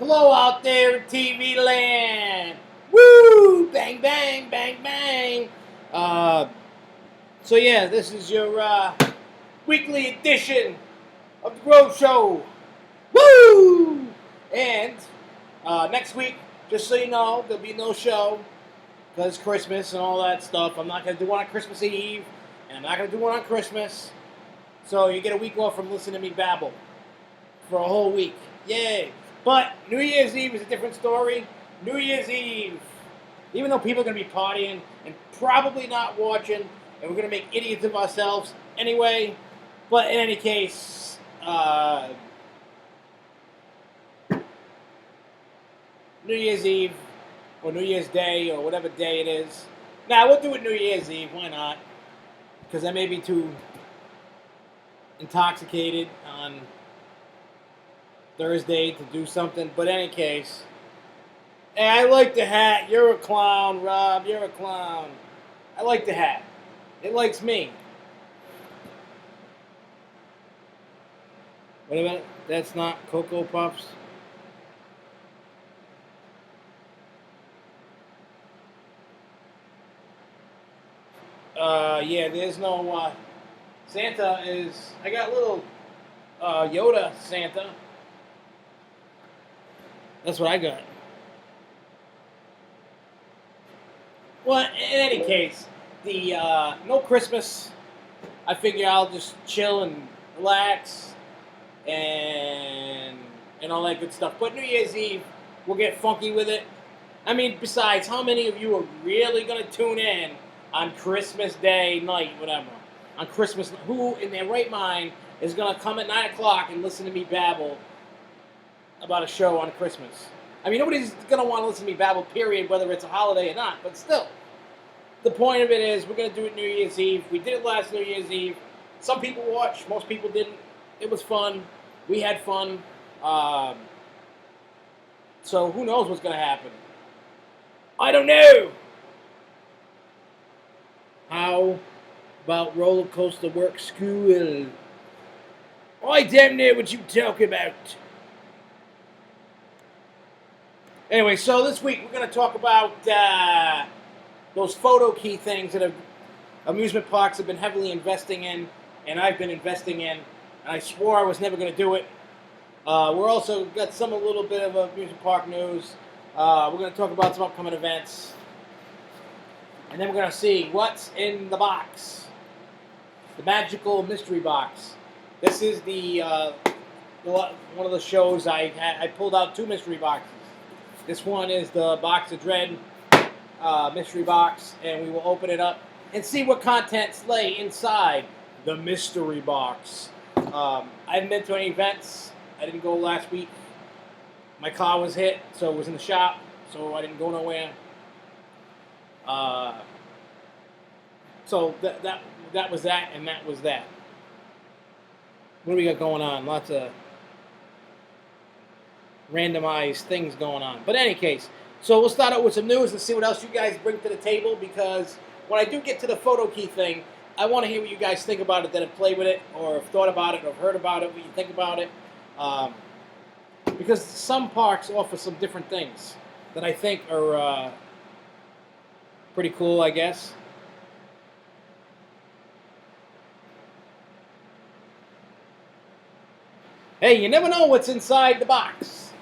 Hello out there in TV land. Woo! Bang, bang, bang, bang. So yeah, this is your weekly edition of the Grove Show. Woo! And next week, just so you know, there'll be no show because it's Christmas and all that stuff. I'm not going to do one on Christmas Eve, and I'm not going to do one on Christmas. So you get a week off from listening to me babble for a whole week. Yay! But New Year's Eve is a different story. New Year's Eve, even though people are going to be partying and probably not watching, and we're going to make idiots of ourselves anyway. But in any case, New Year's Eve or New Year's Day or whatever day it is. Now, we'll do it New Year's Eve. Why not? Because I may be too intoxicated on Thursday to do something. But in any case, hey, I like the hat. You're a clown, Rob. You're a clown. I like the hat. It likes me. Wait a minute. That's not Cocoa Puffs. Yeah, there's no Santa is. I got little Yoda Santa. That's what I got. Well, in any case, the no Christmas. I figure I'll just chill and relax and all that good stuff. But New Year's Eve, we'll get funky with it. I mean, besides, how many of you are really going to tune in on Christmas Day night, whatever? On Christmas, who in their right mind is going to come at 9 o'clock and listen to me babble about a show on Christmas? I mean, nobody's going to want to listen to me babble, period, whether it's a holiday or not. But still, the point of it is we're going to do it New Year's Eve. We did it last New Year's Eve. Some people watched. Most people didn't. It was fun. We had fun. So who knows what's going to happen? I don't know. How about roller coaster work school? I damn know what you talk about. Anyway, so this week we're going to talk about those photo key things that amusement parks have been heavily investing in, and I've been investing in, and I swore I was never going to do it. We're also got a little bit of amusement park news. We're going to talk about some upcoming events. And then we're going to see what's in the box. The magical mystery box. This is the one of the shows I pulled out 2 mystery boxes. This one is the Box of Dread mystery box, and we will open it up and see what contents lay inside the mystery box. I haven't been to any events. I didn't go last week. My car was hit, so it was in the shop, so I didn't go nowhere. So that was that, and that was that. What do we got going on? Lots of randomized things going on. But in any case, so we'll start out with some news and see what else you guys bring to the table, because when I do get to the photo key thing, I want to hear what you guys think about it, that have played with it, or have thought about it, or have heard about it, what you think about it. Because some parks offer some different things that I think are pretty cool, I guess. Hey, you never know what's inside the box.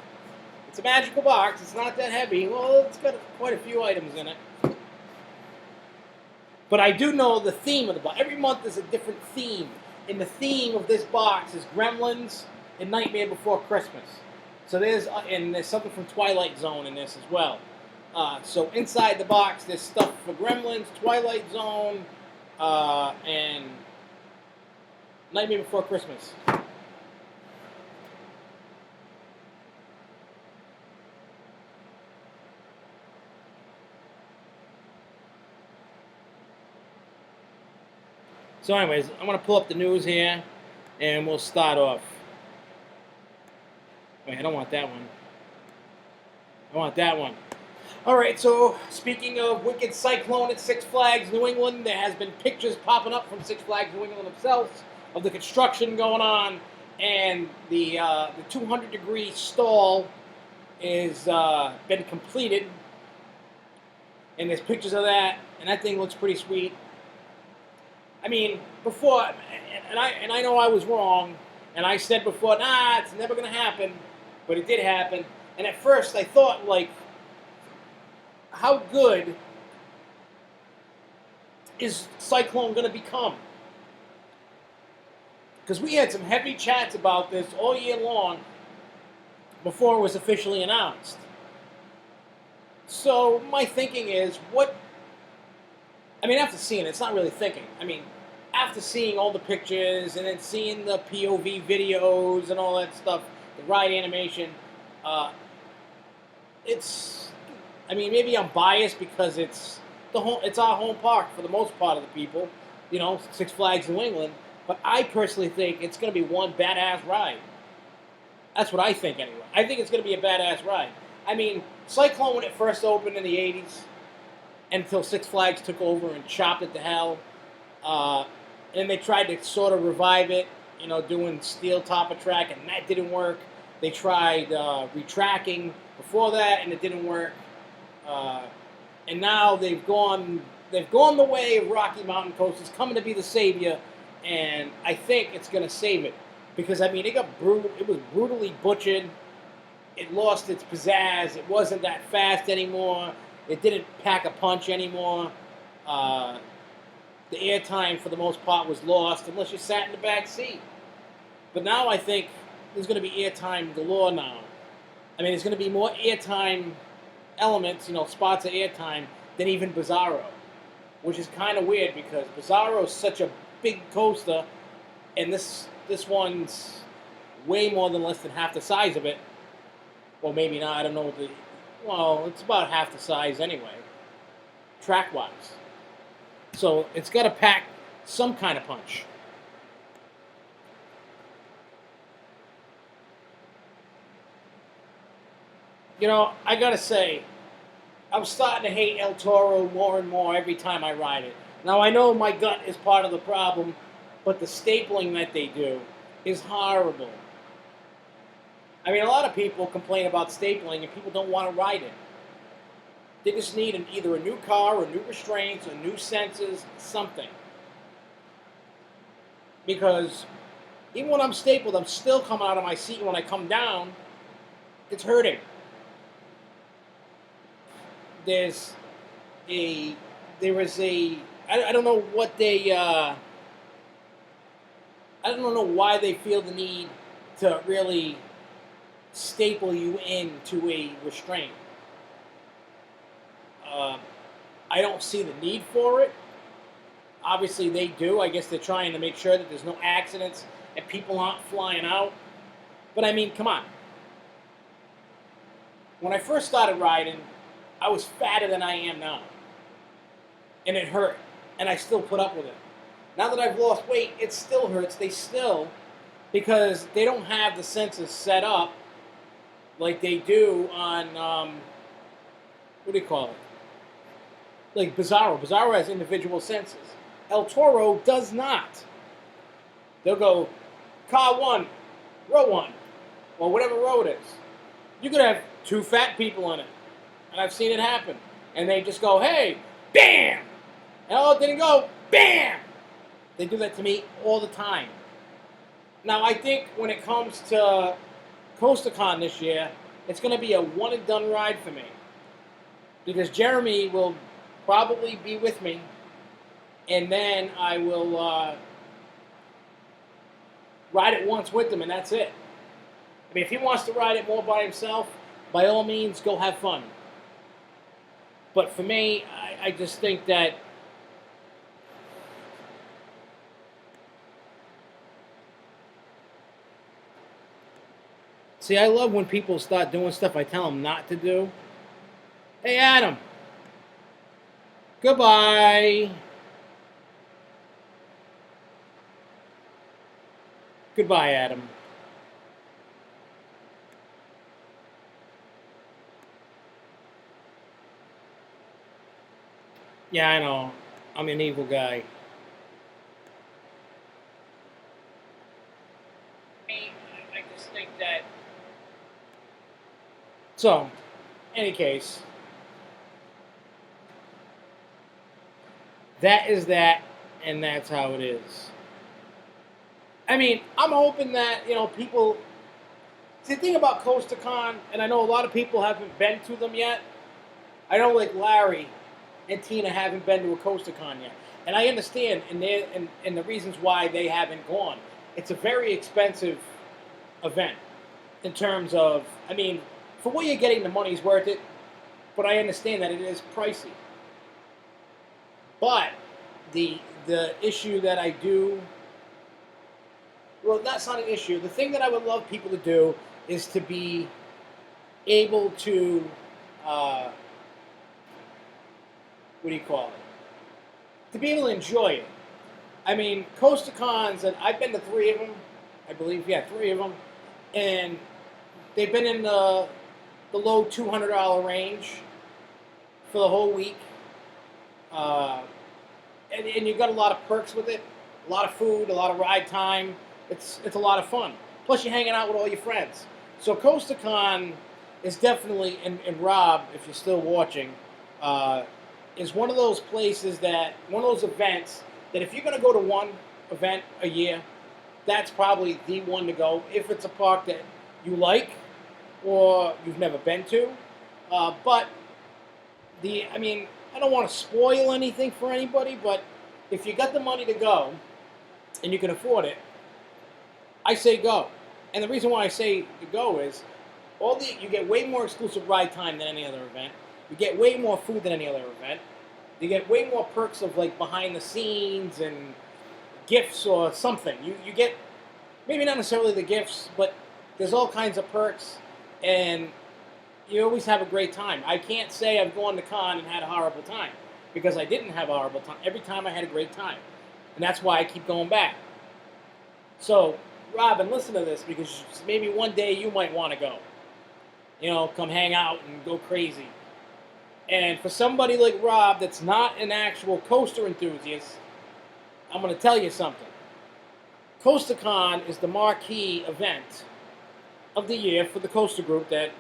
It's a magical box. It's not that heavy. Well, it's got quite a few items in it. But I do know the theme of the box. Every month is a different theme. And the theme of this box is Gremlins and Nightmare Before Christmas. So there's something from Twilight Zone in this as well. So inside the box, there's stuff for Gremlins, Twilight Zone, and Nightmare Before Christmas. So anyways, I'm going to pull up the news here, and we'll start off. Wait, I don't want that one. I want that one. All right, so speaking of Wicked Cyclone at Six Flags New England, there has been pictures popping up from Six Flags New England themselves of the construction going on, and the 200-degree stall is been completed, and there's pictures of that, and that thing looks pretty sweet. I mean, before, and I know I was wrong, and I said before, nah, it's never going to happen, but it did happen. And at first, I thought, like, how good is Cyclone going to become? Because we had some heavy chats about this all year long before it was officially announced. So my thinking is, after seeing it, it's not really thinking. I mean, after seeing all the pictures and then seeing the POV videos and all that stuff, the ride animation, maybe I'm biased because it's our home park for the most part of the people, Six Flags New England. But I personally think it's going to be one badass ride. That's what I think, anyway. I think it's going to be a badass ride. I mean, Cyclone, when it first opened in the 80s, until Six Flags took over and chopped it to hell, and they tried to sort of revive it, doing steel top of track, and that didn't work. They tried retracking before that, and it didn't work. And now they've gone the way of Rocky Mountain Coasters, coming to be the savior, and I think it's going to save it. Because, it was brutally butchered. It lost its pizzazz. It wasn't that fast anymore. It didn't pack a punch anymore. The airtime, for the most part, was lost, unless you sat in the back seat. But now I think there's going to be airtime galore now. There's going to be more airtime elements, spots of airtime, than even Bizarro. Which is kind of weird, because Bizarro is such a big coaster, and this one's way more than less than half the size of it. Or maybe not, I don't know it's about half the size anyway, track-wise. So it's got to pack some kind of punch. I got to say, I'm starting to hate El Toro more and more every time I ride it. Now, I know my gut is part of the problem, but the stapling that they do is horrible. A lot of people complain about stapling, and people don't want to ride it. They just need either a new car, or new restraints, or new sensors, something. Because even when I'm stapled, I'm still coming out of my seat. When I come down, it's hurting. I don't know what I don't know why they feel the need to really staple you into a restraint. I don't see the need for it. Obviously they do. I guess they're trying to make sure that there's no accidents and people aren't flying out. But come on. When I first started riding, I was fatter than I am now. And it hurt. And I still put up with it. Now that I've lost weight, it still hurts. Because they don't have the sensors set up like they do on, what do you call it? Like Bizarro. Bizarro has individual sensors. El Toro does not. They'll go, car 1, row 1, or whatever row it is. You could have 2 fat people in it. And I've seen it happen. And they just go, hey, bam! And it didn't go, bam! They do that to me all the time. Now, I think when it comes to CoasterCon this year, it's going to be a one-and-done ride for me. Because Jeremy will probably be with me, and then I will ride it once with him, and that's it. If he wants to ride it more by himself, by all means, go have fun. But for me, I just think that see, I love when people start doing stuff I tell them not to do. Hey, Adam. Goodbye. Goodbye, Adam. Yeah, I know. I'm an evil guy. think that. So, any case, that is that, and that's how it is. I mean, I'm hoping that people. See, the thing about CoasterCon, and I know a lot of people haven't been to them yet. I know, like Larry and Tina haven't been to a CoasterCon yet, and I understand, and the reasons why they haven't gone. It's a very expensive event in terms of, I mean, for what you're getting, the money's worth it, but I understand that it is pricey. But the issue that I do, well, that's not an issue. The thing that I would love people to do is to be able to, what do you call it? To be able to enjoy it. I mean, CoasterCons, and I've been to 3 of them, I believe, yeah, 3 of them, and they've been in the low $200 range for the whole week. And you got a lot of perks with it, a lot of food, a lot of ride time. It's a lot of fun. Plus, you're hanging out with all your friends. So CoasterCon is definitely, and Rob, if you're still watching, is one of those places one of those events that if you're going to go to one event a year, that's probably the one to go if it's a park that you like or you've never been to. But I mean, I don't want to spoil anything for anybody, but if you got the money to go and you can afford it, I say go. And the reason why I say to go is you get way more exclusive ride time than any other event. You get way more food than any other event. You get way more perks of like behind the scenes and gifts or something. You get maybe not necessarily the gifts, but there's all kinds of perks, and you always have a great time. I can't say I've gone to con and had a horrible time, because I didn't have a horrible time. Every time I had a great time, and that's why I keep going back. So, Robin, listen to this, because maybe one day you might want to go. Come hang out and go crazy. And for somebody like Rob that's not an actual coaster enthusiast, I'm going to tell you something. CoasterCon is the marquee event of the year for the coaster group that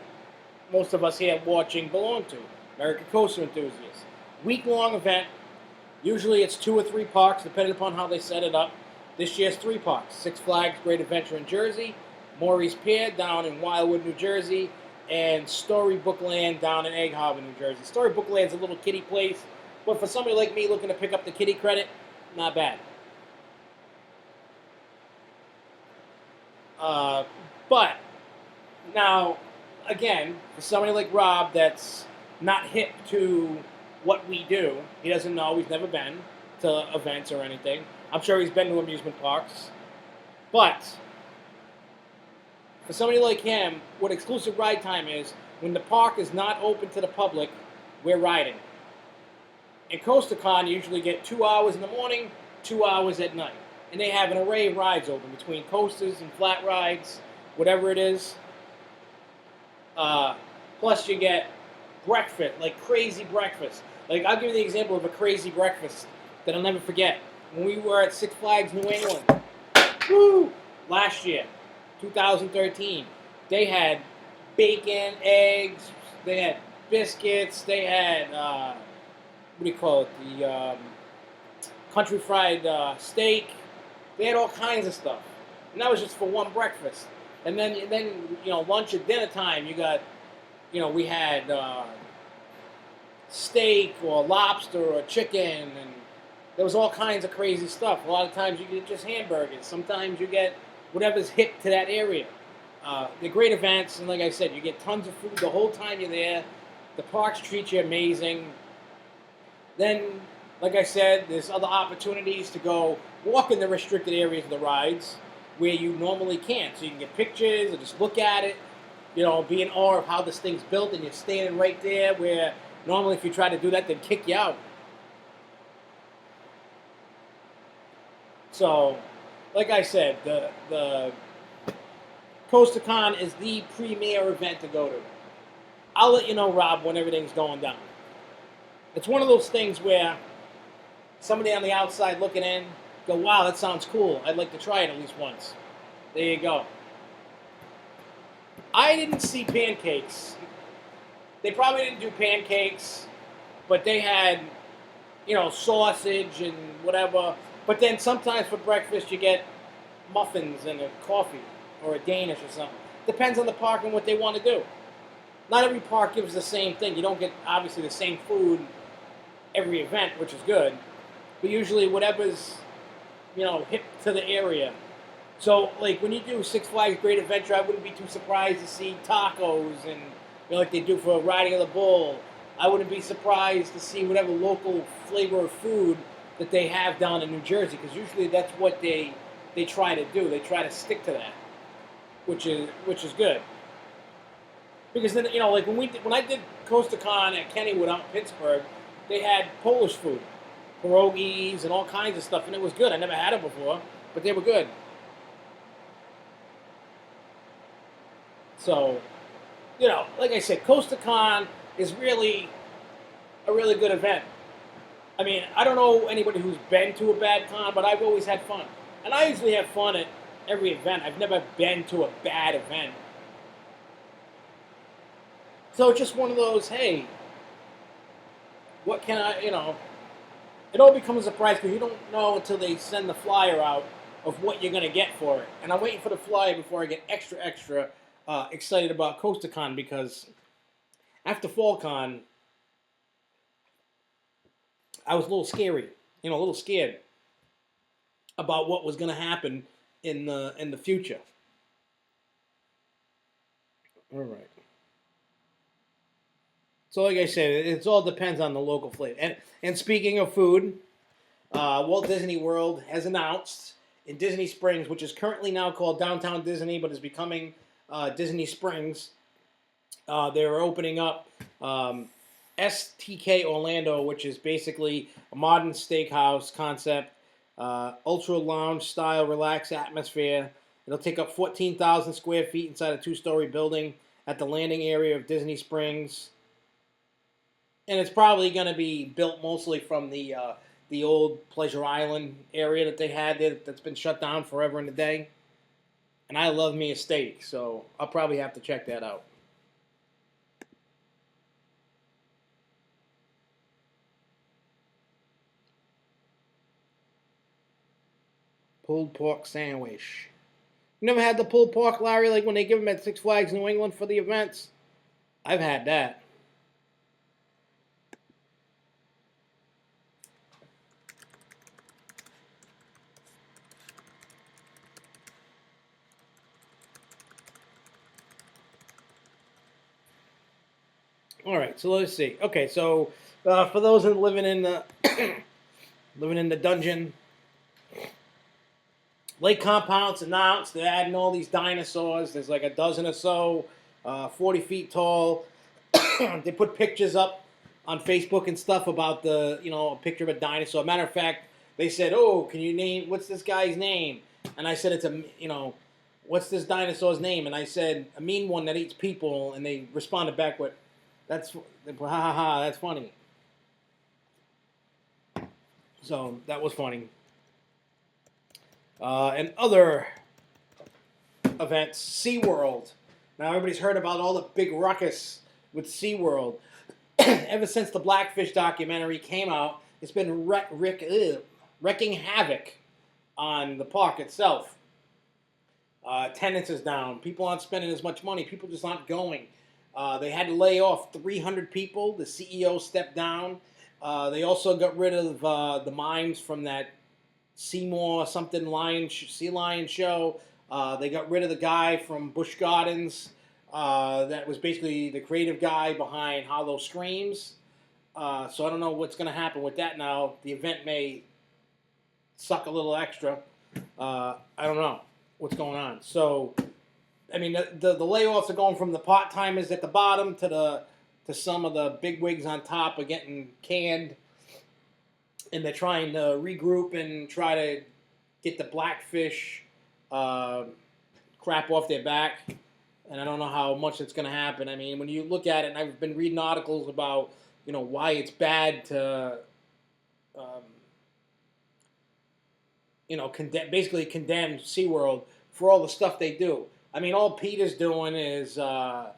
most of us here watching belong to, American Coaster Enthusiasts. Week-long event. Usually it's 2 or 3 parks, depending upon how they set it up. This year's 3 parks. Six Flags Great Adventure in Jersey, Maury's Pier down in Wildwood, New Jersey, and Storybook Land down in Egg Harbor, New Jersey. Storybook Land's a little kiddie place, but for somebody like me looking to pick up the kiddie credit, not bad. But now, again, for somebody like Rob that's not hip to what we do, he doesn't know, he's never been to events or anything. I'm sure he's been to amusement parks. But for somebody like him, what exclusive ride time is, when the park is not open to the public, we're riding. In CoasterCon, you usually get 2 hours in the morning, 2 hours at night. And they have an array of rides open between coasters and flat rides, whatever it is. Plus you get breakfast, like crazy breakfast. Like, I'll give you the example of a crazy breakfast that I'll never forget. When we were at Six Flags New England, last year, 2013, they had bacon, eggs, they had biscuits, they had, what do you call it, the country fried steak. They had all kinds of stuff. And that was just for one breakfast. And then lunch at dinner time, you got, we had steak or lobster or chicken, and there was all kinds of crazy stuff. A lot of times you get just hamburgers. Sometimes you get whatever's hip to that area. They're great events, and like I said, you get tons of food the whole time you're there. The parks treat you amazing. Then, like I said, there's other opportunities to go walk in the restricted areas of the rides where you normally can't. So you can get pictures or just look at it, be in awe of how this thing's built, and you're standing right there where normally if you try to do that, they'd kick you out. So, like I said, the CoasterCon is the premier event to go to. I'll let you know, Rob, when everything's going down. It's one of those things where somebody on the outside looking in go, wow, that sounds cool. I'd like to try it at least once. There you go. I didn't see pancakes. They probably didn't do pancakes, but they had, sausage and whatever. But then sometimes for breakfast you get muffins and a coffee or a Danish or something. Depends on the park and what they want to do. Not every park gives the same thing. You don't get obviously the same food every event, which is good. But usually whatever's hip to the area. So like when you do Six Flags Great Adventure, I wouldn't be too surprised to see tacos and like they do for Riding of the Bull. I wouldn't be surprised to see whatever local flavor of food that they have down in New Jersey, because usually that's what they try to do. They try to stick to that, which is good. Because then like when I did CoasterCon at Kennywood out in Pittsburgh, they had Polish food, pierogies and all kinds of stuff, and it was good. I never had it before, but they were good. So, like I said, CoasterCon is really a really good event. I mean, I don't know anybody who's been to a bad con, but I've always had fun. And I usually have fun at every event. I've never been to a bad event. So it's just one of those, hey, what can it all becomes a surprise because you don't know until they send the flyer out of what you're going to get for it. And I'm waiting for the flyer before I get extra excited about CoasterCon, because after FallCon, I was a little scary, a little scared about what was going to happen in the future. All right. So, like I said, it all depends on the local flavor. And speaking of food, Walt Disney World has announced in Disney Springs, which is currently now called Downtown Disney, but is becoming Disney Springs. They're opening up STK Orlando, which is basically a modern steakhouse concept, ultra lounge style, relaxed atmosphere. It'll take up 14,000 square feet inside a 2-story building at the landing area of Disney Springs. And it's probably going to be built mostly from the old Pleasure Island area that they had there that's been shut down forever and a day. And I love me a steak, so I'll probably have to check that out. Pulled pork sandwich. You never had the pulled pork, Larry, like when they give them at Six Flags New England for the events? I've had that. All right, so let's see. Okay, so for those that living in the living in the dungeon, Lake Compounds announced they're adding all these dinosaurs. There's like a dozen or so, 40 feet tall. They put pictures up on Facebook and stuff about a picture of a dinosaur. Matter of fact, they said, "Oh, can you name what's this guy's name?" And I said, "It's what's this dinosaur's name?" And I said, "A mean one that eats people." And they responded back with, "That's ha ha ha, that's funny." So that was funny. And other events, SeaWorld. Now everybody's heard about all the big ruckus with SeaWorld. Ever since the Blackfish documentary came out, it's been wrecking havoc on the park itself. Attendance is down. People aren't spending as much money. People just aren't going. They had to lay off 300 people. The CEO stepped down. They also got rid of the mimes from that Seymour something sea lion show. They got rid of the guy from Busch Gardens that was basically the creative guy behind Hollow Screams. So I don't know what's going to happen with that now. The event may suck a little extra. I don't know what's going on. So, I mean, the layoffs are going from the part-timers at the bottom to some of the big wigs on top are getting canned. And they're trying to regroup and try to get the Blackfish crap off their back. And I don't know how much it's going to happen. I mean, when you look at it, and I've been reading articles about, why it's bad to, basically condemn SeaWorld for all the stuff they do. I mean, all Peter's doing is, or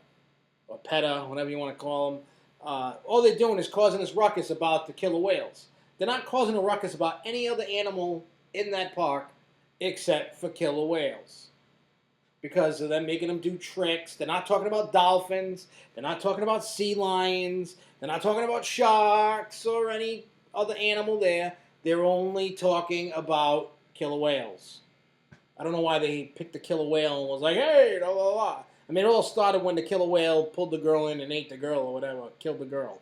PETA, whatever you want to call them, all they're doing is causing this ruckus about the killer whales. They're not causing a ruckus about any other animal in that park except for killer whales. Because of them making them do tricks. They're not talking about dolphins. They're not talking about sea lions. They're not talking about sharks or any other animal there. They're only talking about killer whales. I don't know why they picked the killer whale and was like, hey, blah, blah, blah. I mean, it all started when the killer whale pulled the girl in and ate the girl or whatever, killed the girl.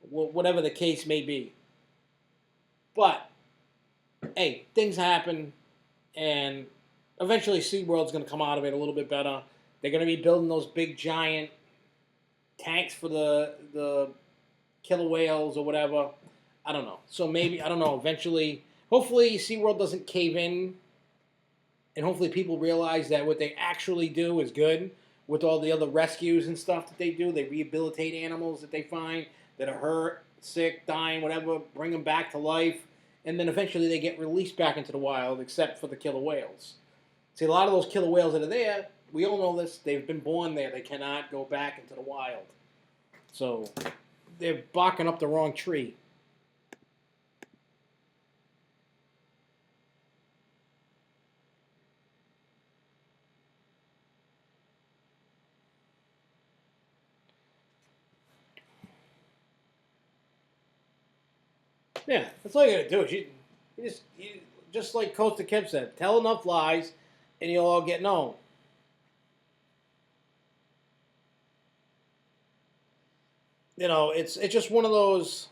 Whatever the case may be. But, hey, things happen, and eventually SeaWorld's going to come out of it a little bit better. They're going to be building those big, giant tanks for the killer whales or whatever. I don't know. So maybe, I don't know, eventually, hopefully SeaWorld doesn't cave in, and hopefully people realize that what they actually do is good with all the other rescues and stuff that they do. They rehabilitate animals that they find that are hurt, sick, dying, whatever, bring them back to life, and then eventually they get released back into the wild, except for the killer whales. See, a lot of those killer whales that are there, we all know this, they've been born there. They cannot go back into the wild. So they're barking up the wrong tree. Yeah, that's all you gotta do. You just like Coach Kemp said, tell enough lies, and you'll all get known. You know, it's just one of those.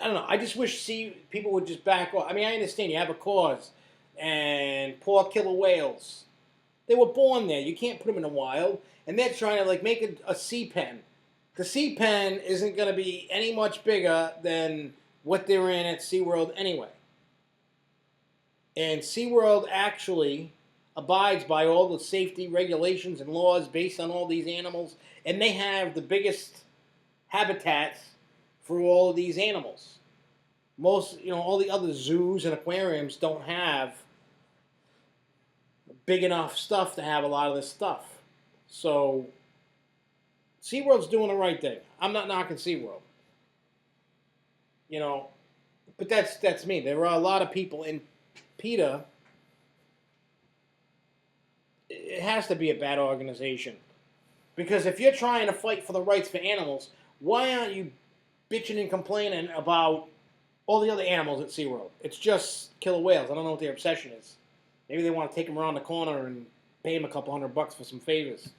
I don't know. I just wish people would just back off. I mean, I understand you have a cause, and poor killer whales. They were born there. You can't put them in the wild, and they're trying to like make a sea pen. The sea pen isn't going to be any much bigger than what they're in at SeaWorld anyway. And SeaWorld actually abides by all the safety regulations and laws based on all these animals, and they have the biggest habitats for all of these animals. Most, all the other zoos and aquariums don't have big enough stuff to have a lot of this stuff. So SeaWorld's doing the right thing. I'm not knocking SeaWorld. But that's me. There are a lot of people in PETA. It has to be a bad organization. Because if you're trying to fight for the rights for animals, why aren't you bitching and complaining about all the other animals at SeaWorld? It's just killer whales. I don't know what their obsession is. Maybe they want to take them around the corner and pay them a couple $100 for some favors.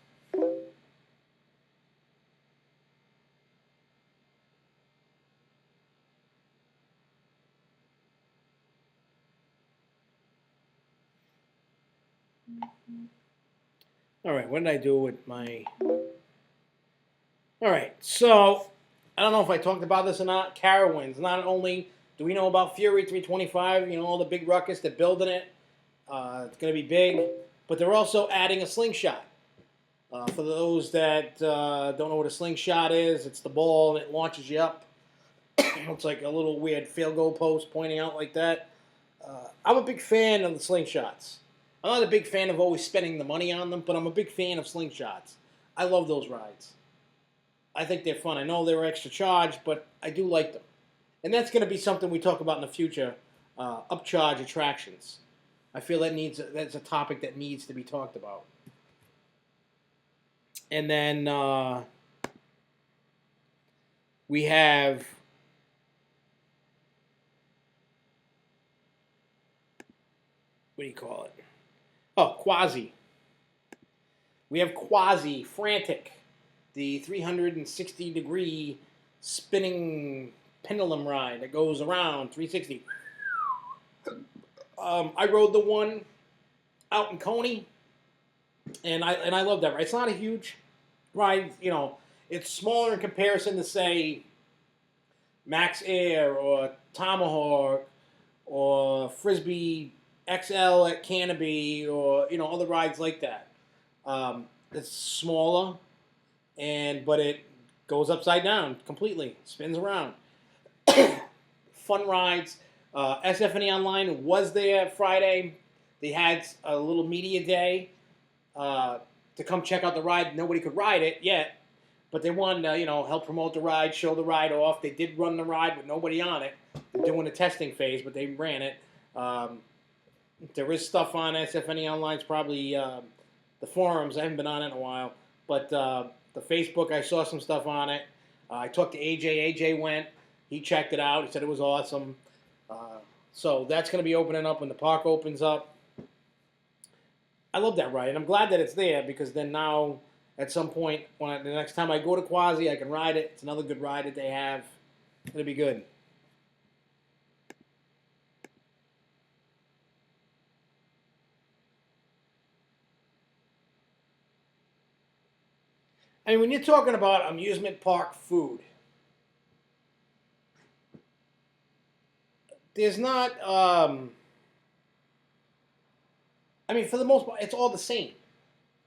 All right, what did I do with my... All right, so I don't know if I talked about this or not. Carowinds. Not only do we know about Fury 325, all the big ruckus, they're building it. It's going to be big. But they're also adding a slingshot. For those that don't know what a slingshot is, it's the ball and it launches you up. Looks like a little weird field goal post pointing out like that. I'm a big fan of the slingshots. I'm not a big fan of always spending the money on them, but I'm a big fan of slingshots. I love those rides. I think they're fun. I know they're extra charge, but I do like them. And that's going to be something we talk about in the future, upcharge attractions. I feel that's a topic that needs to be talked about. And then we have... What do you call it? Oh, Quasi. We have Quasi Frantic, the 360-degree spinning pendulum ride that goes around 360. I rode the one out in Coney, and I love that ride. It's not a huge ride, It's smaller in comparison to, say, Max Air or Tomahawk or Frisbee XL at Canopy or other rides like that. It's smaller, but it goes upside down completely, spins around. Fun rides. SFNE Online was there Friday. They had a little media day to come check out the ride. Nobody could ride it yet, but they wanted to, help promote the ride, show the ride off. They did run the ride with nobody on it. They're doing the testing phase, but they ran it. There is stuff on SFNE Online's probably the forums. I haven't been on it in a while, but the Facebook, I saw some stuff on it. I talked to AJ. AJ went. He checked it out. He said it was awesome. So that's going to be opening up when the park opens up. I love that ride, and I'm glad that it's there because then now, at some point, the next time I go to Quasi, I can ride it. It's another good ride that they have. It'll be good. I mean, when you're talking about amusement park food, there's not. I mean, for the most part, it's all the same: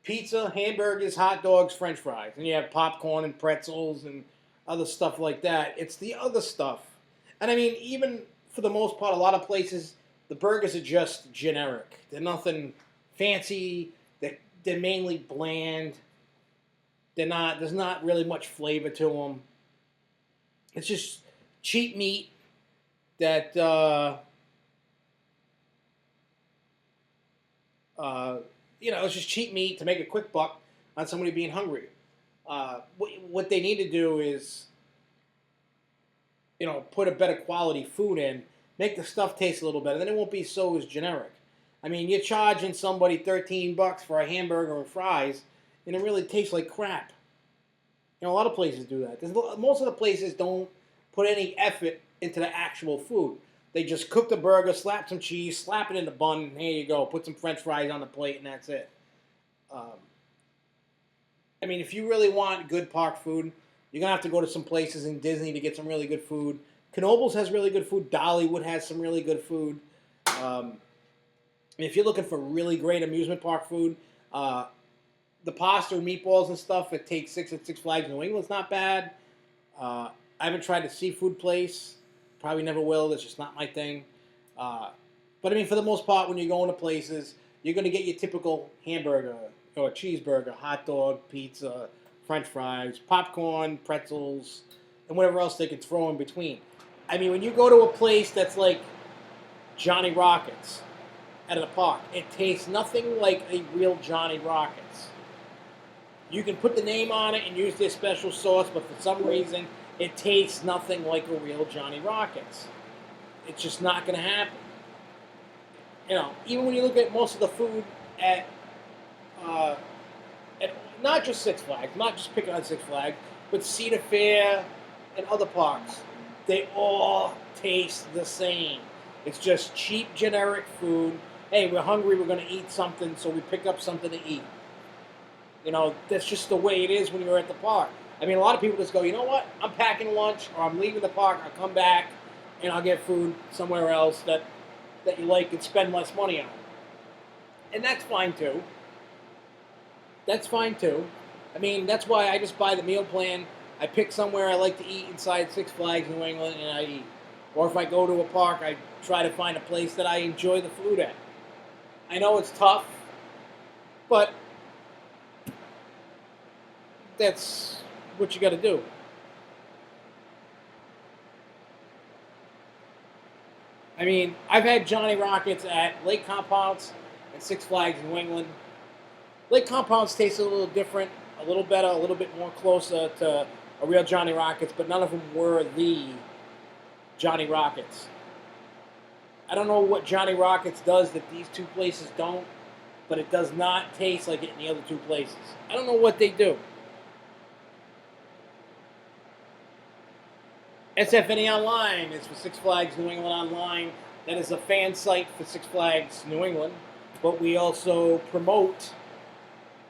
pizza, hamburgers, hot dogs, French fries, and you have popcorn and pretzels and other stuff like that. It's the other stuff, and I mean, even for the most part, a lot of places the burgers are just generic. They're nothing fancy. They're mainly bland. They're not. There's not really much flavor to them. It's just cheap meat that it's just cheap meat to make a quick buck on somebody being hungry. What they need to do is, put a better quality food in, make the stuff taste a little better. Then it won't be so as generic. I mean, you're charging somebody $13 for a hamburger and fries, and it really tastes like crap. A lot of places do that. Most of the places don't put any effort into the actual food. They just cook the burger, slap some cheese, slap it in the bun, and here you go. Put some French fries on the plate, and that's it. I mean, if you really want good park food, you're going to have to go to some places in Disney to get some really good food. Knoebels has really good food. Dollywood has some really good food. If you're looking for really great amusement park food, the pasta and meatballs and stuff at Take 6 at Six Flags New England's not bad. I haven't tried the seafood place. Probably never will. That's just not my thing. But I mean, for the most part, when you're going to places, you're going to get your typical hamburger or cheeseburger, hot dog, pizza, French fries, popcorn, pretzels, and whatever else they can throw in between. I mean, when you go to a place that's like Johnny Rockets at a park, it tastes nothing like a real Johnny Rockets. You can put the name on it and use their special sauce, but for some reason, it tastes nothing like a real Johnny Rockets. It's just not going to happen. Even when you look at most of the food at not just Six Flags, not just picking on Six Flags, but Cedar Fair and other parks, they all taste the same. It's just cheap, generic food. Hey, we're hungry, we're going to eat something, so we pick up something to eat. That's just the way it is when you're at the park. I mean, a lot of people just go, you know what? I'm packing lunch, or I'm leaving the park, I'll come back, and I'll get food somewhere else that you like and spend less money on. And that's fine, too. That's fine, too. I mean, that's why I just buy the meal plan. I pick somewhere I like to eat inside Six Flags New England, and I eat. Or if I go to a park, I try to find a place that I enjoy the food at. I know it's tough, but that's what you got to do. I mean, I've had Johnny Rockets at Lake Compounce and Six Flags New England. Lake Compounce tastes a little different, a little better, a little bit more closer to a real Johnny Rockets, but none of them were the Johnny Rockets. I don't know what Johnny Rockets does that these two places don't, but it does not taste like it in the other two places. I don't know what they do. SFNE Online is for Six Flags New England Online. That is a fan site for Six Flags New England, but we also promote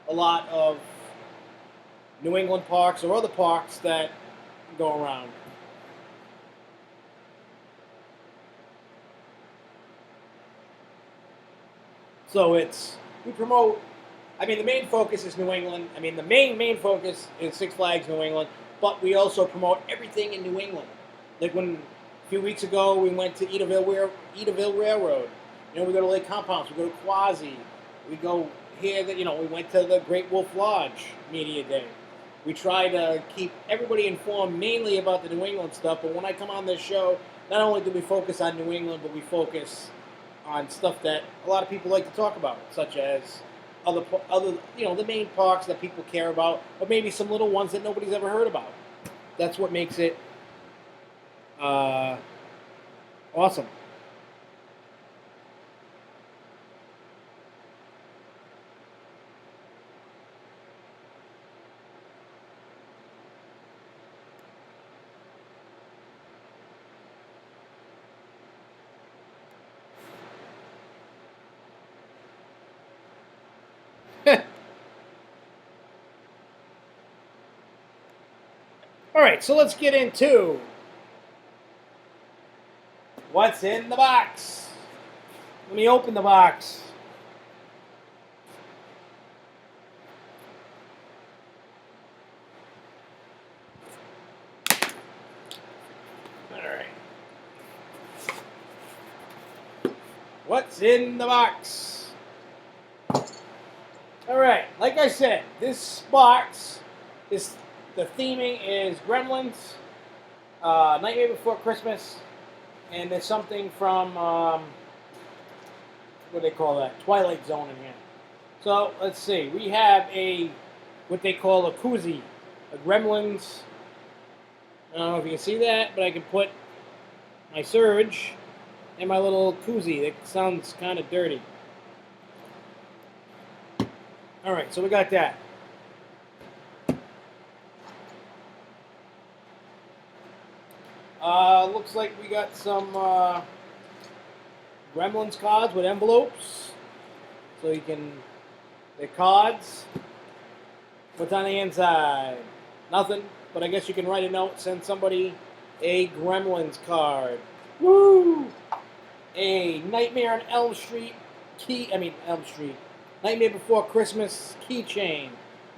a lot of New England parks or other parks that go around. So we promote, I mean, the main focus is New England. I mean, the main focus is Six Flags New England, but we also promote everything in New England. Like a few weeks ago, we went to Edaville Railroad. You know, we go to Lake Compounce, we go to Quasi, we go here. That we went to the Great Wolf Lodge Media Day. We try to keep everybody informed mainly about the New England stuff. But when I come on this show, not only do we focus on New England, but we focus on stuff that a lot of people like to talk about, such as other the main parks that people care about, but maybe some little ones that nobody's ever heard about. That's what makes it awesome. All right, so let's get into what's in the box. Let me open the box. All right. What's in the box? All right, like I said, this box is the theming is Gremlins, Nightmare Before Christmas, and there's something from what do they call that? Twilight Zone in here. So let's see. We have what they call a koozie, a Gremlins. I don't know if you can see that, but I can put my Surge in my little koozie. That sounds kind of dirty. All right, so we got that. Looks like we got some Gremlins cards with envelopes. So you can, the cards. What's on the inside? Nothing, but I guess you can write a note, send somebody a Gremlins card. Woo! A Nightmare on Elm Street Nightmare Before Christmas keychain.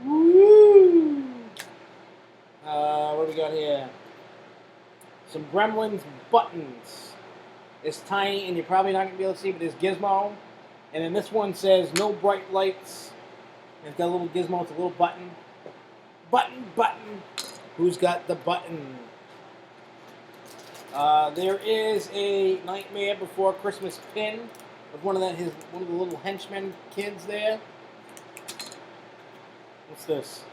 Woo! What do we got here? Some Gremlins buttons. It's tiny, and you're probably not going to be able to see, but there's Gizmo. And then this one says, no bright lights. And it's got a little Gizmo, it's a little button. Button. Who's got the button? There is a Nightmare Before Christmas pin of one of the little henchmen kids there. What's this?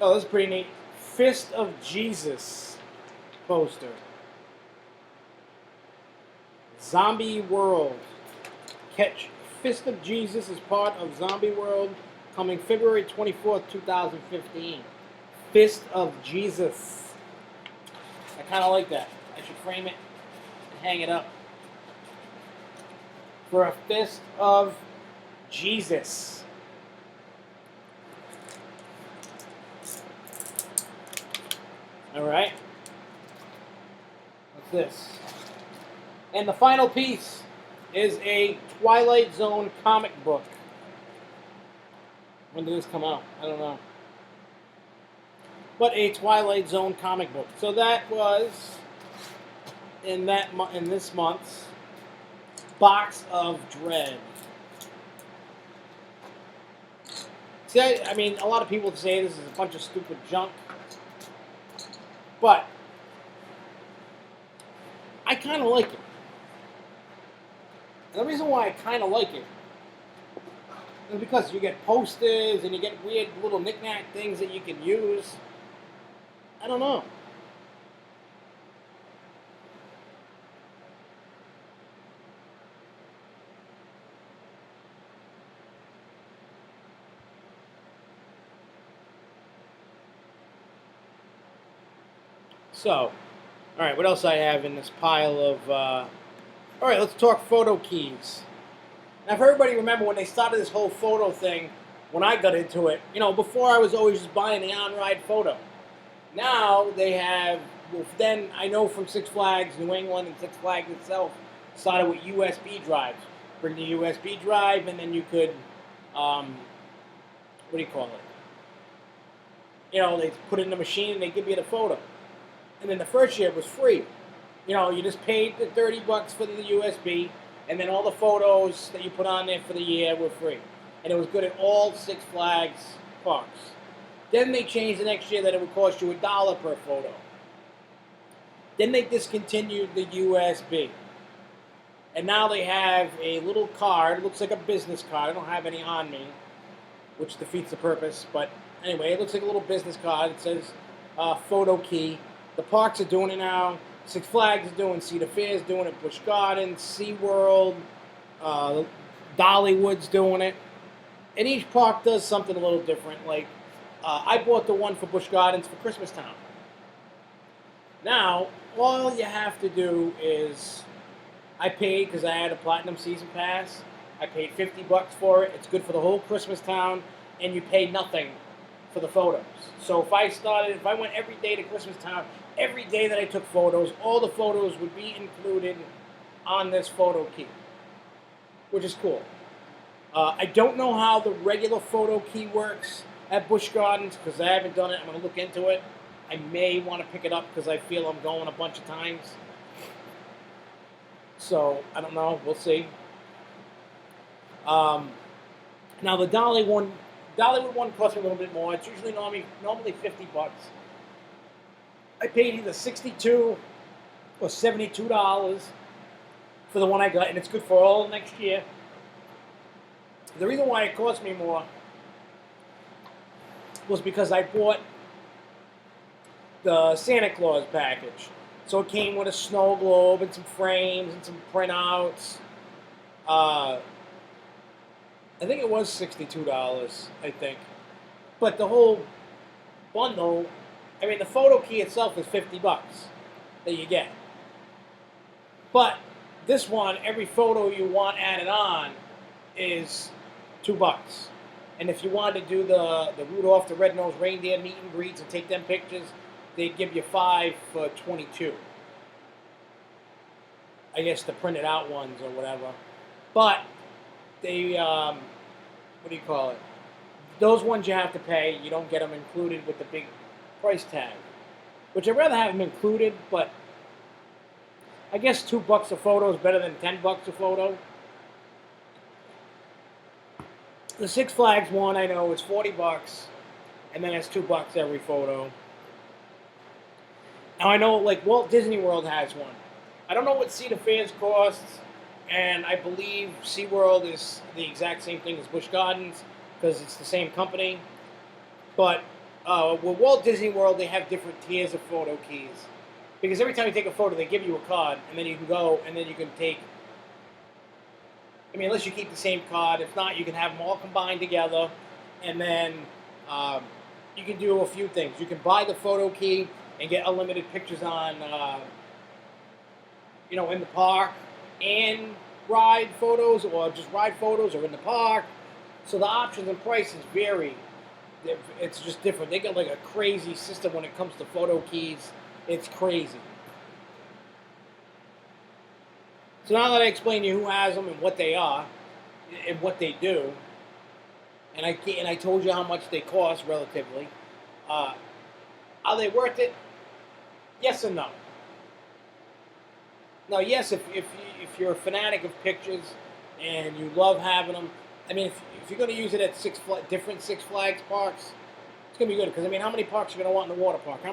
Oh, this is pretty neat. Fist of Jesus poster. Zombie World. Catch Fist of Jesus as part of Zombie World, coming February 24th, 2015. Fist of Jesus. I kind of like that. I should frame it and hang it up. For a Fist of Jesus. All right. What's this? And the final piece is a Twilight Zone comic book. When did this come out? I don't know. But a Twilight Zone comic book. So that was in this month's Box of Dread. See, I mean, a lot of people say this is a bunch of stupid junk. But I kind of like it. And the reason why I kind of like it is because you get posters and you get weird little knick-knack things that you can use. I don't know. So, all right, what else I have in this pile of... all right, let's talk photo keys. Now, if everybody remember when they started this whole photo thing, when I got into it, before I was always just buying the on-ride photo. Now they have, then I know from Six Flags New England and Six Flags itself started with USB drives. Bring the USB drive, and then you could, what do you call it? They put it in the machine and they give you the photo. And then the first year it was free. You just paid the $30 for the USB, and then all the photos that you put on there for the year were free. And it was good at all Six Flags parks. Then they changed the next year that it would cost you $1 per photo. Then they discontinued the USB. And now they have a little card. It looks like a business card. I don't have any on me, which defeats the purpose. But anyway, it looks like a little business card. It says photo key. The parks are doing it now. Six Flags is doing it. Cedar Fair is doing it. Busch Gardens, SeaWorld, Dollywood's doing it. And each park does something a little different. Like, I bought the one for Busch Gardens for Christmas time. Now, all you have to do is, I paid because I had a Platinum Season Pass. I paid $50 for it. It's good for the whole Christmas town, and you pay nothing for the photos. So if I went every day to Christmas town, every day that I took photos, all the photos would be included on this photo key, which is cool. I don't know how the regular photo key works at Busch Gardens because I haven't done it. I'm going to look into it. I may want to pick it up because I feel I'm going a bunch of times. So, I don't know. We'll see. Now, the Dollywood one costs me a little bit more. It's usually normally $50. I paid either $62 or $72 for the one I got, and it's good for all next year. The reason why it cost me more was because I bought the Santa Claus package. So it came with a snow globe and some frames and some printouts. I think it was $62, I think. But the whole bundle, the photo key itself is $50 that you get. But this one, every photo you want added on is $2. And if you wanted to do the Rudolph the Red-Nosed Reindeer meet and greets and take them pictures, they'd give you 5 for $22. I guess the printed out ones or whatever. But they, what do you call it? Those ones you have to pay. You don't get them included with the big price tag. Which I'd rather have them included, but I guess $2 a photo is better than $10 a photo. The Six Flags one I know is $40, and then it's $2 every photo. Now I know like Walt Disney World has one. I don't know what Cedar Fair's costs, and I believe SeaWorld is the exact same thing as Busch Gardens because it's the same company. But with Walt Disney World, they have different tiers of photo keys. Because every time you take a photo, they give you a card, and then you can go, and then you can take... unless you keep the same card. If not, you can have them all combined together, and then you can do a few things. You can buy the photo key and get unlimited pictures on, in the park, and ride photos, or just ride photos, or in the park. So the options and prices vary. It's just different. They got like a crazy system when it comes to photo keys. It's crazy. So now that I explained to you who has them and what they are, and what they do, and I told you how much they cost relatively, are they worth it? Yes and no. Now, yes, if you're a fanatic of pictures and you love having them, if you're going to use it at different Six Flags parks, it's going to be good. Because how many parks are you going to want in the water park? How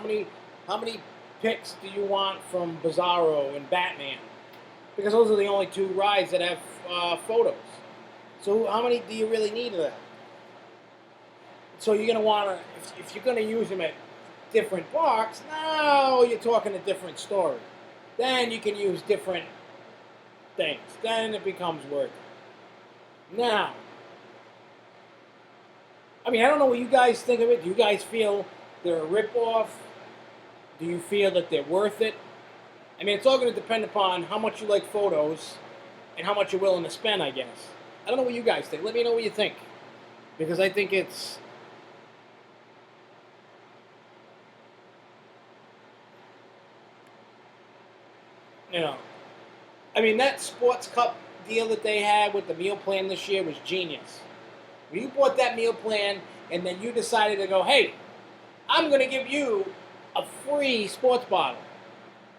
many pics do you want from Bizarro and Batman? Because those are the only two rides that have photos. So how many do you really need of that? So you're going to want to, if you're going to use them at different parks, now you're talking a different story. Then you can use different things. Then it becomes worth it. Now, I don't know what you guys think of it. Do you guys feel they're a ripoff? Do you feel that they're worth it? It's all going to depend upon how much you like photos and how much you're willing to spend, I guess. I don't know what you guys think. Let me know what you think. Because I think it's... that Sports Cup deal that they had with the meal plan this year was genius. When you bought that meal plan and then you decided to go, hey, I'm going to give you a free sports bottle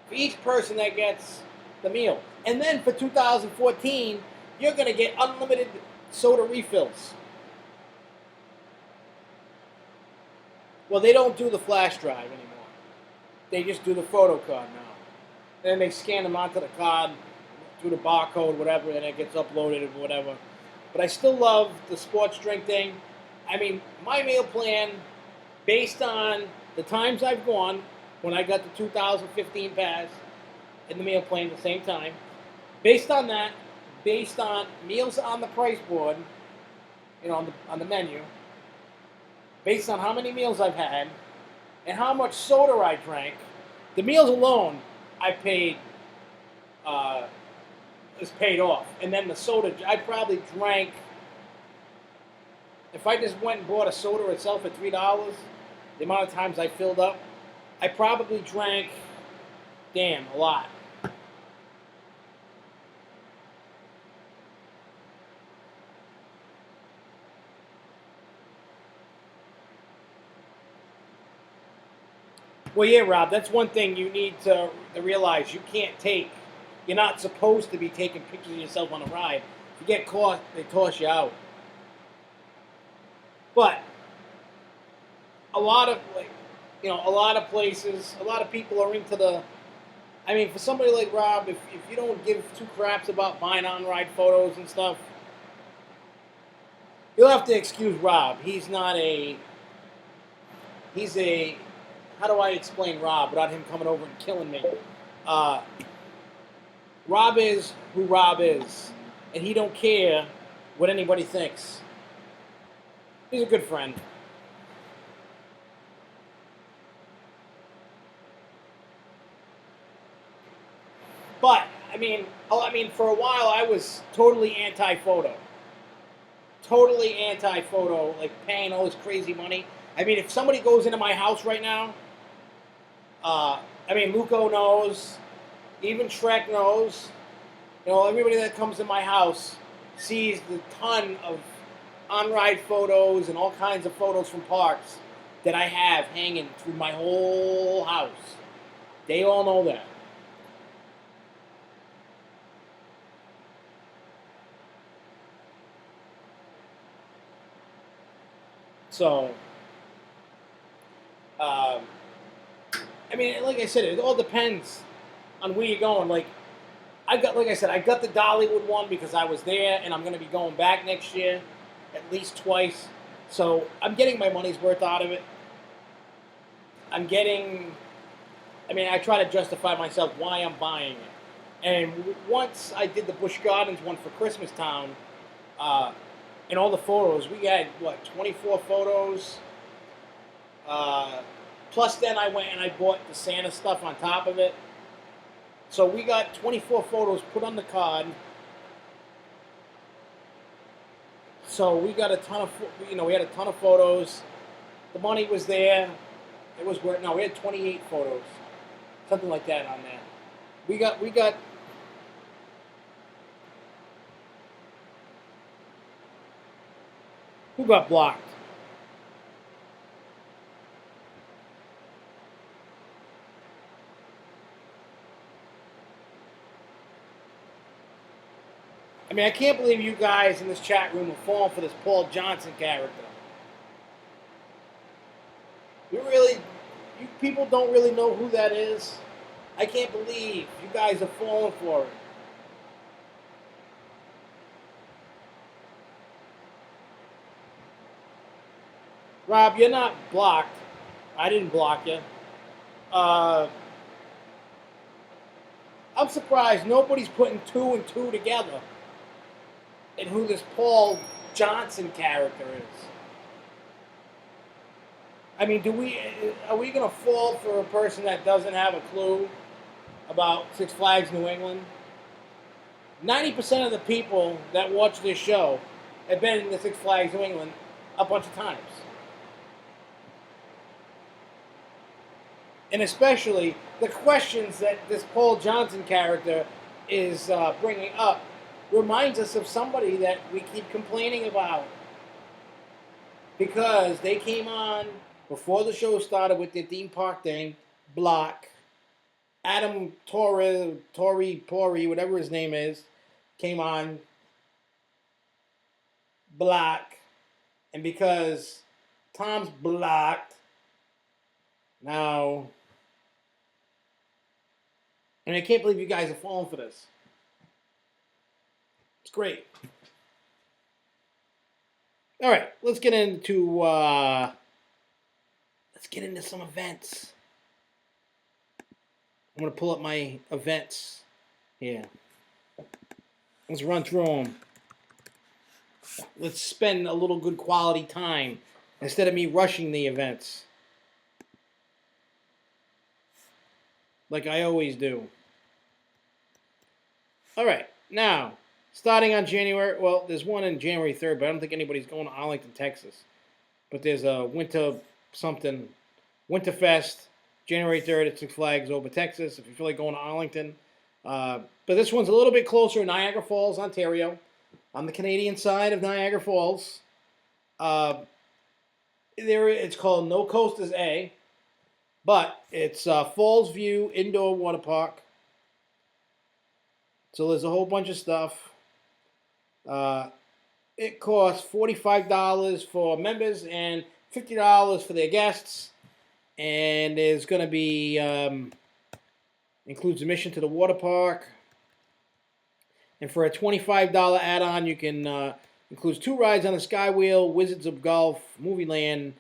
for each person that gets the meal. And then for 2014, you're going to get unlimited soda refills. Well, they don't do the flash drive anymore. They just do the photo card now. And then they scan them onto the card, through the barcode, whatever, and it gets uploaded or whatever. But I still love the sports drink thing. I mean, my meal plan, based on the times I've gone, when I got the 2015 pass and the meal plan at the same time, based on that, based on meals on the price board, on the menu, based on how many meals I've had and how much soda I drank, the meals alone I paid is paid off. And then the soda, I probably drank, if I just went and bought a soda itself at $3, the amount of times I filled up, I probably drank, a lot. Well, yeah, Rob, that's one thing you need to realize. You're not supposed to be taking pictures of yourself on a ride. If you get caught, they toss you out. But a lot of, a lot of places, a lot of people are into for somebody like Rob, if you don't give two craps about buying on-ride photos and stuff, you'll have to excuse Rob. He's how do I explain Rob without him coming over and killing me? Rob is who Rob is, and he don't care what anybody thinks. He's a good friend. But for a while I was totally anti-photo. Totally anti-photo, like paying all this crazy money. If somebody goes into my house right now, Luco knows, even Shrek knows, everybody that comes in my house sees the ton of on-ride photos and all kinds of photos from parks that I have hanging through my whole house. They all know that. So, like I said, it all depends on where you're going. I got the Dollywood one because I was there, and I'm going to be going back next year, at least twice. So I'm getting my money's worth out of it. I try to justify myself why I'm buying it. And once I did the Busch Gardens one for Christmas Town, and all the photos, we had, 24 photos? Plus then I went and I bought the Santa stuff on top of it. So we got 24 photos put on the card. So we got a ton of, we had a ton of photos. The money was there. It was worth, we had 28 photos. Something like that on there. We got, who got blocked? I can't believe you guys in this chat room are falling for this Paul Johnson character. You people don't really know who that is. I can't believe you guys are falling for it. Rob, you're not blocked. I didn't block you. I'm surprised nobody's putting two and two together and who this Paul Johnson character is. Are we going to fall for a person that doesn't have a clue about Six Flags New England? 90% of the people that watch this show have been in the Six Flags New England a bunch of times. And especially the questions that this Paul Johnson character is bringing up reminds us of somebody that we keep complaining about. Because they came on before the show started with their theme park thing, Block. Adam Torrey, whatever his name is, came on Block. And because Tom's blocked, now, and I can't believe you guys are falling for this. It's great. All right, let's get into some events. I'm gonna pull up my events here. Let's run through them. Let's spend a little good quality time instead of me rushing the events, like I always do. All right, now, starting on January, well, there's one on January 3rd, but I don't think anybody's going to Arlington, Texas. But there's a Winterfest, January 3rd at Six Flags over Texas, if you feel like going to Arlington. But this one's a little bit closer, Niagara Falls, Ontario, on the Canadian side of Niagara Falls. It's called No Coasters A, but it's Falls View Indoor Water Park. So there's a whole bunch of stuff. It costs $45 for members and $50 for their guests. And there's going to be, includes admission to the water park. And for a $25 add-on, you can, includes 2 rides on the Skywheel, Wizards of Golf, Movie Land,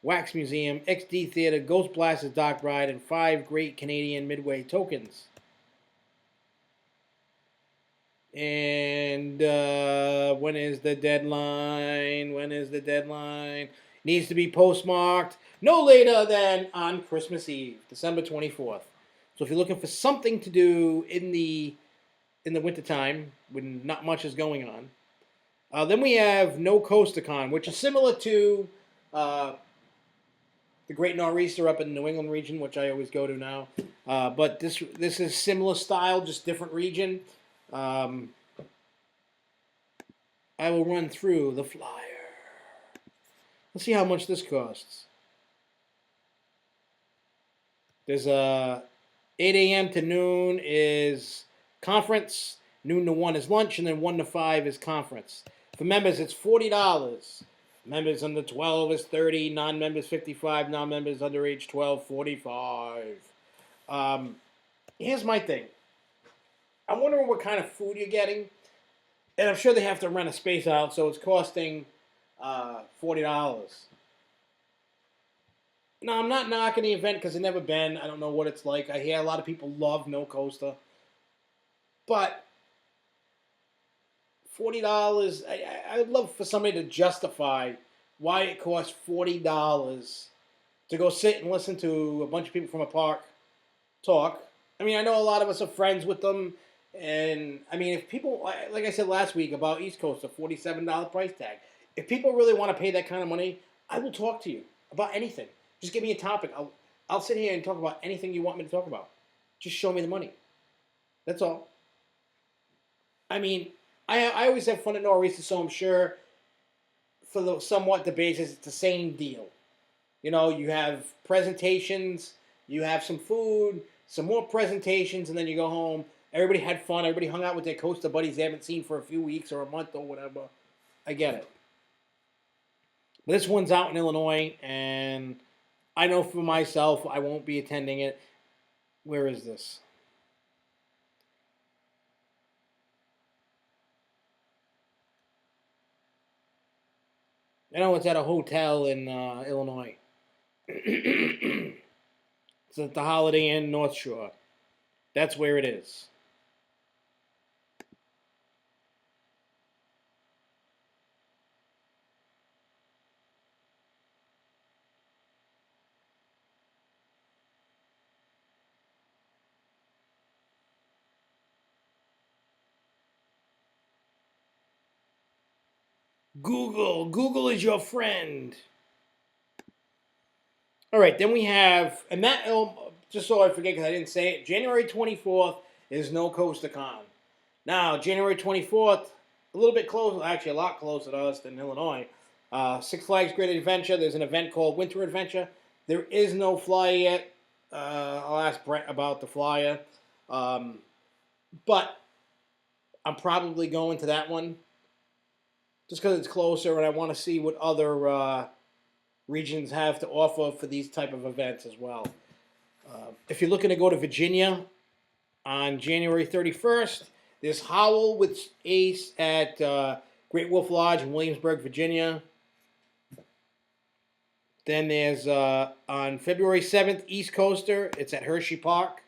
Wax Museum, XD Theater, Ghost Blasters Dark Ride, and 5 Great Canadian Midway tokens. And when is the deadline? Needs to be postmarked no later than on Christmas Eve, December 24th. So if you're looking for something to do in the wintertime when not much is going on, then we have No CoasterCon, which is similar to the Great Nor'easter up in the New England region, which I always go to now. But this is similar style, just different region. I will run through the flyer. Let's see how much this costs. There's 8 a.m. to noon is conference, noon to 1 is lunch, and then 1 to 5 is conference. For members, it's $40. Members under 12 is $30. Non-members, $55. Non-members under age 12, $45. Here's my thing. I'm wondering what kind of food you're getting. And I'm sure they have to rent a space out, so it's costing $40. Now, I'm not knocking the event because I've never been. I don't know what it's like. I hear a lot of people love No Coaster. But $40, I would love for somebody to justify why it costs $40 to go sit and listen to a bunch of people from a park talk. I mean, I know a lot of us are friends with them. And, I mean, if people, like I said last week about East Coast, a $47 price tag. If people really want to pay that kind of money, I will talk to you about anything. Just give me a topic. I'll sit here and talk about anything you want me to talk about. Just show me the money. That's all. I mean, I always have fun at Nor'easter, so I'm sure for the somewhat the basis, it's the same deal. You know, you have presentations, you have some food, some more presentations, and then you go home. Everybody had fun. Everybody hung out with their coaster buddies they haven't seen for a few weeks or a month or whatever. I get it. But this one's out in Illinois, and I know for myself I won't be attending it. Where is this? I know it's at a hotel in Illinois. It's at the Holiday Inn North Shore. That's where it is. Google is your friend. All right, then we have, and that, just so I forget because I didn't say it, January 24th is No CoasterCon. Now, January 24th, a little bit closer, actually a lot closer to us than Illinois, Six Flags Great Adventure. There's an event called Winter Adventure. There is no flyer yet. I'll ask Brett about the flyer. But I'm probably going to that one just because it's closer and I want to see what other regions have to offer for these type of events as well. If you're looking to go to Virginia on January 31st, there's Howl with Ace at Great Wolf Lodge in Williamsburg, Virginia. Then there's on February 7th, East Coaster. It's at Hershey Park.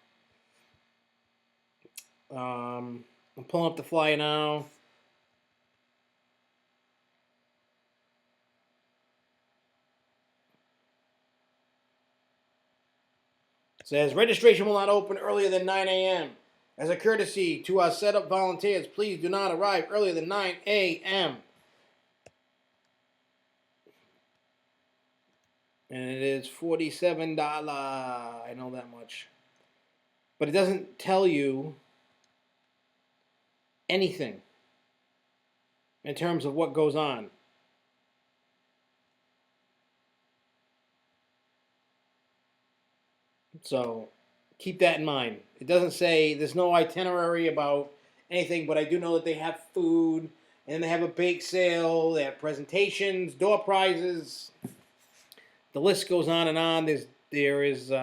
I'm pulling up the flyer now. It says registration will not open earlier than 9 a.m. As a courtesy to our setup volunteers, please do not arrive earlier than 9 a.m. And it is $47. I know that much. But it doesn't tell you anything in terms of what goes on. So keep that in mind. It doesn't say, there's no itinerary about anything, but I do know that they have food, and they have a bake sale, they have presentations, door prizes. The list goes on and on. There is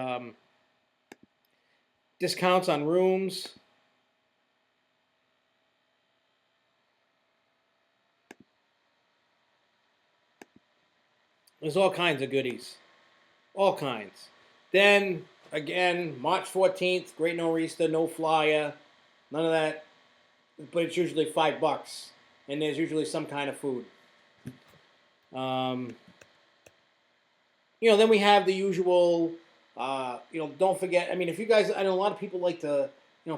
discounts on rooms. There's all kinds of goodies. All kinds. Then, again, March 14th, Great Nor'easter, no flyer, none of that. But it's usually $5. And there's usually some kind of food. Then we have the usual, don't forget, if you guys, I know a lot of people like to,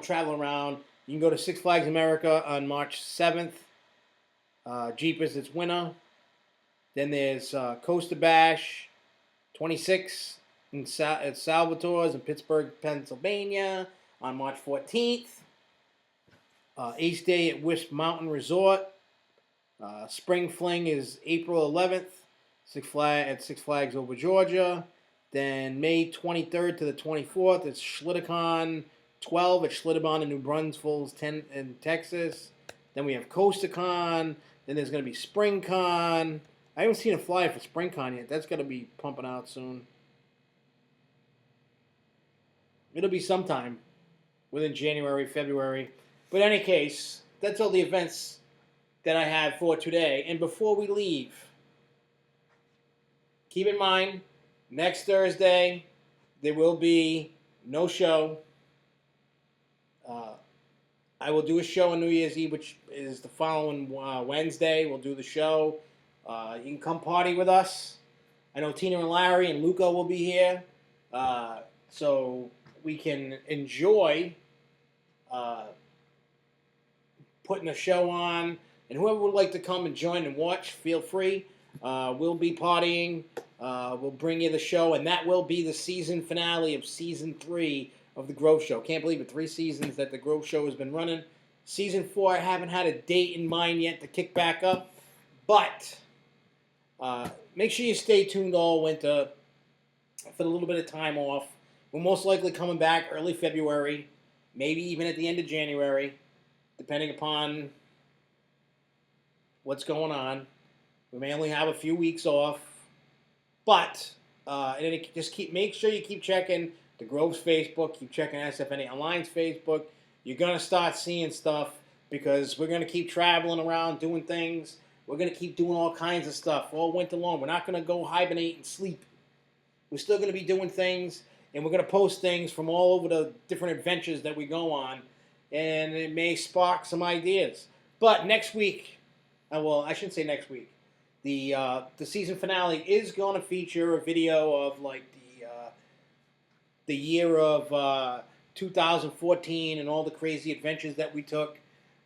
travel around. You can go to Six Flags America on March 7th. Jeepers, it's winter. Then there's Coaster Bash, 26 at Salvatore's in Pittsburgh, Pennsylvania on March 14th. Ace Day at Wisp Mountain Resort. Spring Fling is April 11th. Six Flags over Georgia. Then May 23rd to the 24th, it's Schlittercon 12 at Schlitterbahn in New Braunfels, 10 in Texas. Then we have CoasterCon. Then there's going to be SpringCon. I haven't seen a flyer for SpringCon yet. That's going to be pumping out soon. It'll be sometime within January, February. But in any case, that's all the events that I have for today. And before we leave, keep in mind, next Thursday, there will be no show. I will do a show on New Year's Eve, which is the following Wednesday. We'll do the show. You can come party with us. I know Tina and Larry and Luca will be here. So we can enjoy putting a show on. And whoever would like to come and join and watch, feel free. We'll be partying. We'll bring you the show. And that will be the season finale of Season 3 of the Grove Show. Can't believe it. 3 seasons that the Grove Show has been running. Season 4, I haven't had a date in mind yet to kick back up. But make sure you stay tuned all winter for a little bit of time off. We're most likely coming back early February, maybe even at the end of January, depending upon what's going on. We may only have a few weeks off, but make sure you keep checking the Grove's Facebook, keep checking SFNA Online's Facebook. You're gonna start seeing stuff because we're gonna keep traveling around doing things. We're gonna keep doing all kinds of stuff all winter long. We're not gonna go hibernate and sleep. We're still gonna be doing things, and we're gonna post things from all over the different adventures that we go on, and it may spark some ideas. But next week, well, I shouldn't say next week. The season finale is going to feature a video of like the year of 2014 and all the crazy adventures that we took.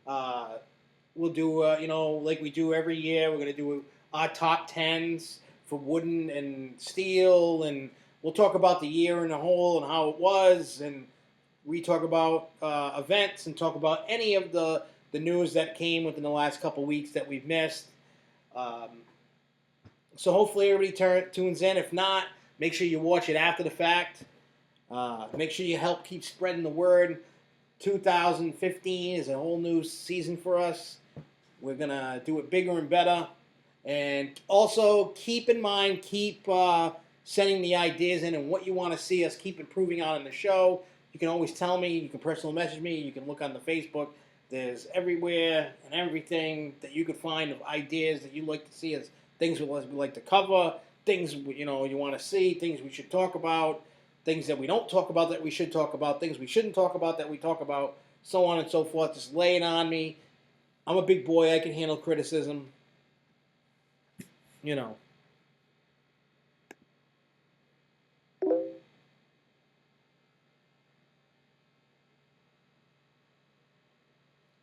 We'll do like we do every year. We're going to do our top 10s for wooden and steel, and we'll talk about the year in a whole and how it was, and we talk about events and talk about any of the news that came within the last couple weeks that we've missed. So hopefully everybody tunes in. If not, make sure you watch it after the fact. Make sure you help keep spreading the word. 2015 is a whole new season for us. We're going to do it bigger and better. And also keep in mind, keep sending the ideas in and what you want to see us keep improving on in the show. You can always tell me. You can personal message me. You can look on the Facebook. There's everywhere and everything that you could find of ideas that you'd like to see us, things we like to cover, things you want to see, things we should talk about, things that we don't talk about that we should talk about, things we shouldn't talk about that we talk about, so on and so forth. Just lay it on me. I'm a big boy. I can handle criticism. You know.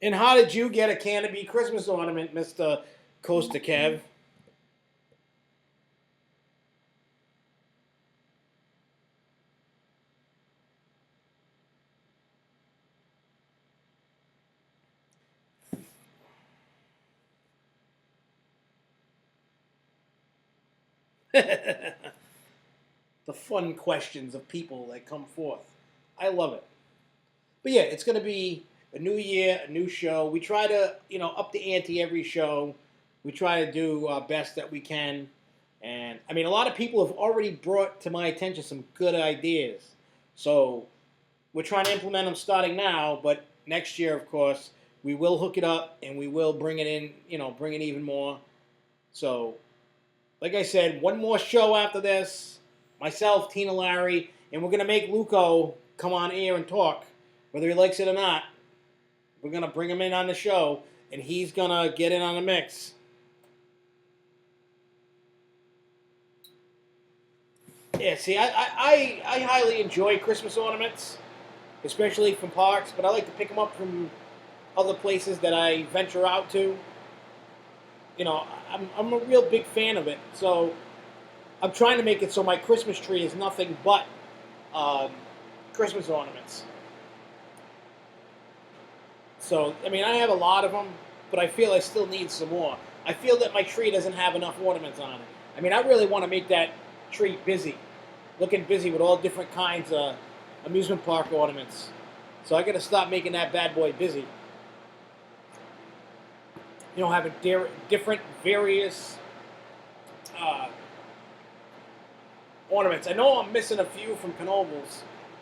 And how did you get a canopy Christmas ornament, Mr. Costa Kev? The fun questions of people that come forth. I love it. But yeah, it's going to be a new year, a new show. We try to, up the ante every show. We try to do our best that we can. And, I mean, a lot of people have already brought to my attention some good ideas. So we're trying to implement them starting now, but next year, of course, we will hook it up and we will bring it in, bring it even more. So, like I said, one more show after this. Myself, Tina Larry, and we're going to make Luco come on air and talk, whether he likes it or not. We're going to bring him in on the show, and he's going to get in on the mix. Yeah, see, I highly enjoy Christmas ornaments, especially from parks, but I like to pick them up from other places that I venture out to. I'm a real big fan of it, so I'm trying to make it so my Christmas tree is nothing but Christmas ornaments. So, I mean, I have a lot of them, but I feel I still need some more. I feel that my tree doesn't have enough ornaments on it. I mean, I really want to make that tree busy, looking busy with all different kinds of amusement park ornaments. So I got to stop making that bad boy busy. Having different, various ornaments. I know I'm missing a few from Knoebels,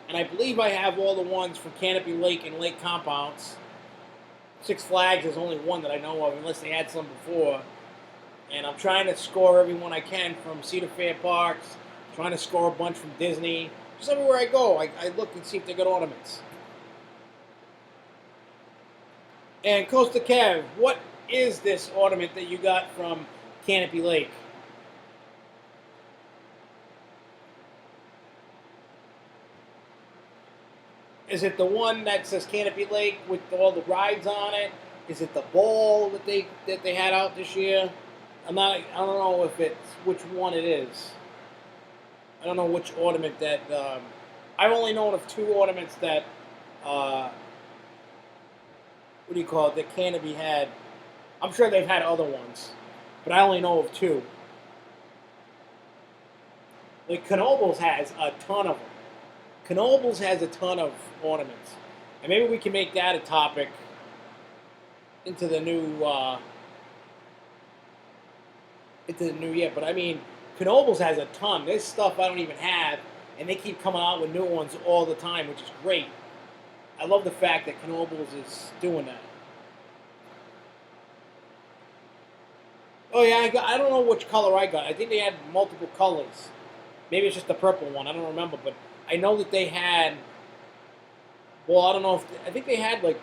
and I believe I have all the ones from Canopy Lake and Lake Compounds. Six Flags is only one that I know of, unless they had some before. And I'm trying to score every one I can from Cedar Fair Parks, trying to score a bunch from Disney. Just everywhere I go, I look and see if they got ornaments. And Costa Kev, what is this ornament that you got from Canopy Lake? Is it the one that says Canopy Lake with all the rides on it? Is it the ball that they had out this year? I don't know if it's which one it is. I don't know which ornament that. I've only known of two ornaments that. What do you call it? That Canopy had. I'm sure they've had other ones, but I only know of two. Like Knoebels has a ton of them. Knoebels has a ton of ornaments, and maybe we can make that a topic into the new year. But I mean, Knoebels has a ton. There's stuff I don't even have, and they keep coming out with new ones all the time, which is great. I love the fact that Knoebels is doing that. Oh yeah, I don't know which color I got. I think they had multiple colors. Maybe it's just the purple one. I don't remember, but I know that they had. Well, I don't know I think they had like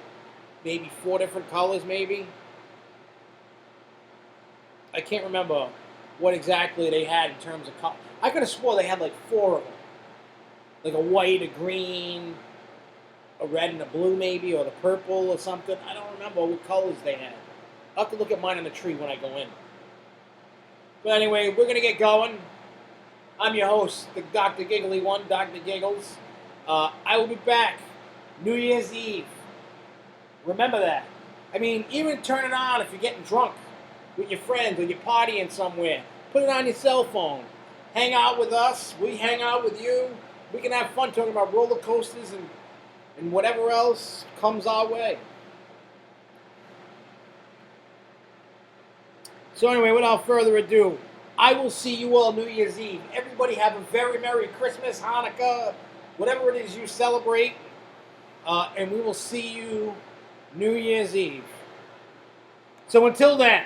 maybe 4 different colors, maybe. I can't remember what exactly they had in terms of color. I could have swore they had like 4 of them, like a white, a green, a red, and a blue, maybe, or the purple or something. I don't remember what colors they had. I'll have to look at mine on the tree when I go in. But anyway, we're gonna get going. I'm your host, the Dr. Giggly One, Dr. Giggles. I will be back New Year's Eve. Remember that. I mean, even turn it on if you're getting drunk with your friends or you're partying somewhere. Put it on your cell phone. Hang out with us. We hang out with you. We can have fun talking about roller coasters and whatever else comes our way. So anyway, without further ado, I will see you all New Year's Eve. Everybody have a very Merry Christmas, Hanukkah, whatever it is you celebrate. And we will see you New Year's Eve. So until then,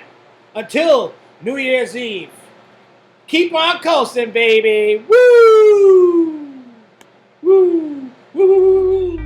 until New Year's Eve, keep on coasting, baby. Woo! Woo! Woo! Woo! Woo!